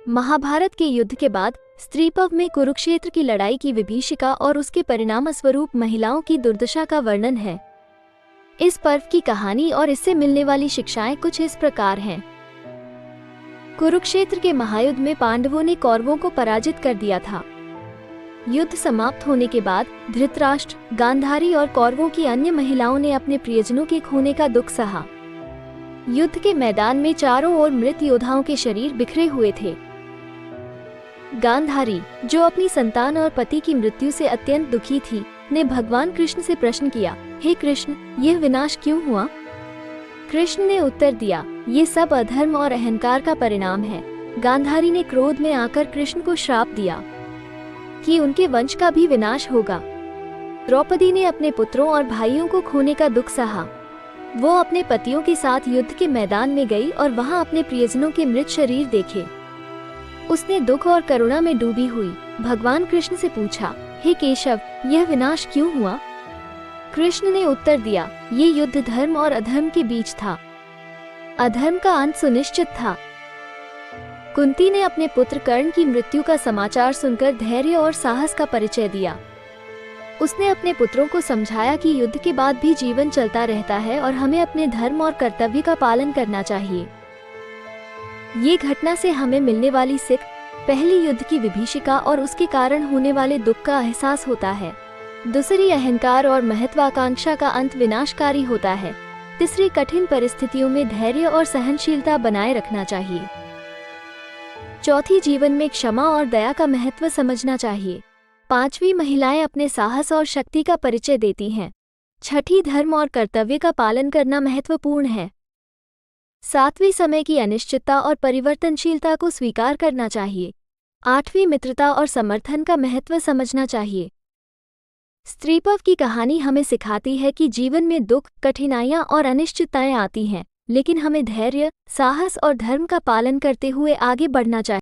महाभारत के युद्ध के बाद स्त्रीपव में कुरुक्षेत्र की लड़ाई की विभीषिका और उसके परिणामस्वरूप महिलाओं की दुर्दशा का वर्णन है। इस पर्व की कहानी और इससे मिलने वाली शिक्षाएं कुछ इस प्रकार हैं। कुरुक्षेत्र के महायुद्ध में पांडवों ने कौरवों को पराजित कर दिया था। युद्ध समाप्त होने के बाद धृतराष्ट्र, गांधारी और कौरवों की अन्य महिलाओं ने अपने प्रियजनों के खोने का दुख सहा। युद्ध के मैदान में चारों ओर मृत योद्धाओं के शरीर बिखरे हुए थे। गांधारी, जो अपनी संतान और पति की मृत्यु से अत्यंत दुखी थी, ने भगवान कृष्ण से प्रश्न किया, हे कृष्ण, यह विनाश क्यों हुआ? कृष्ण ने उत्तर दिया, ये सब अधर्म और अहंकार का परिणाम है। गांधारी ने क्रोध में आकर कृष्ण को श्राप दिया कि उनके वंश का भी विनाश होगा। द्रौपदी ने अपने पुत्रों और भाइयों को खोने का दुख सहा। वो अपने पतियों के साथ युद्ध के मैदान में गई और वहां अपने प्रियजनों के मृत शरीर देखे। उसने दुख और करुणा में डूबी हुई भगवान कृष्ण से पूछा, हे केशव, यह विनाश क्यों हुआ? कृष्ण ने उत्तर दिया, ये युद्ध धर्म और अधर्म के बीच था। अधर्म का अंत सुनिश्चित था। कुंती ने अपने पुत्र कर्ण की मृत्यु का समाचार सुनकर धैर्य और साहस का परिचय दिया। उसने अपने पुत्रों को समझाया कि युद्ध के बाद भी जीवन चलता रहता है और हमें अपने धर्म और कर्तव्य का पालन करना चाहिए। ये घटना से हमें मिलने वाली सीख, पहली युद्ध की विभीषिका और उसके कारण होने वाले दुख का एहसास होता है। दूसरी, अहंकार और महत्वाकांक्षा का अंत विनाशकारी होता है। तीसरी, कठिन परिस्थितियों में धैर्य और सहनशीलता बनाए रखना चाहिए। चौथी, जीवन में क्षमा और दया का महत्व समझना चाहिए। पांचवी, महिलाएं अपने साहस और शक्ति का परिचय देती हैं। छठी, धर्म और कर्तव्य का पालन करना महत्वपूर्ण है। सातवीं, समय की अनिश्चितता और परिवर्तनशीलता को स्वीकार करना चाहिए। आठवीं, मित्रता और समर्थन का महत्व समझना चाहिए। स्त्रीपव की कहानी हमें सिखाती है कि जीवन में दुख, कठिनाइयां और अनिश्चितताएं आती हैं, लेकिन हमें धैर्य, साहस और धर्म का पालन करते हुए आगे बढ़ना चाहिए।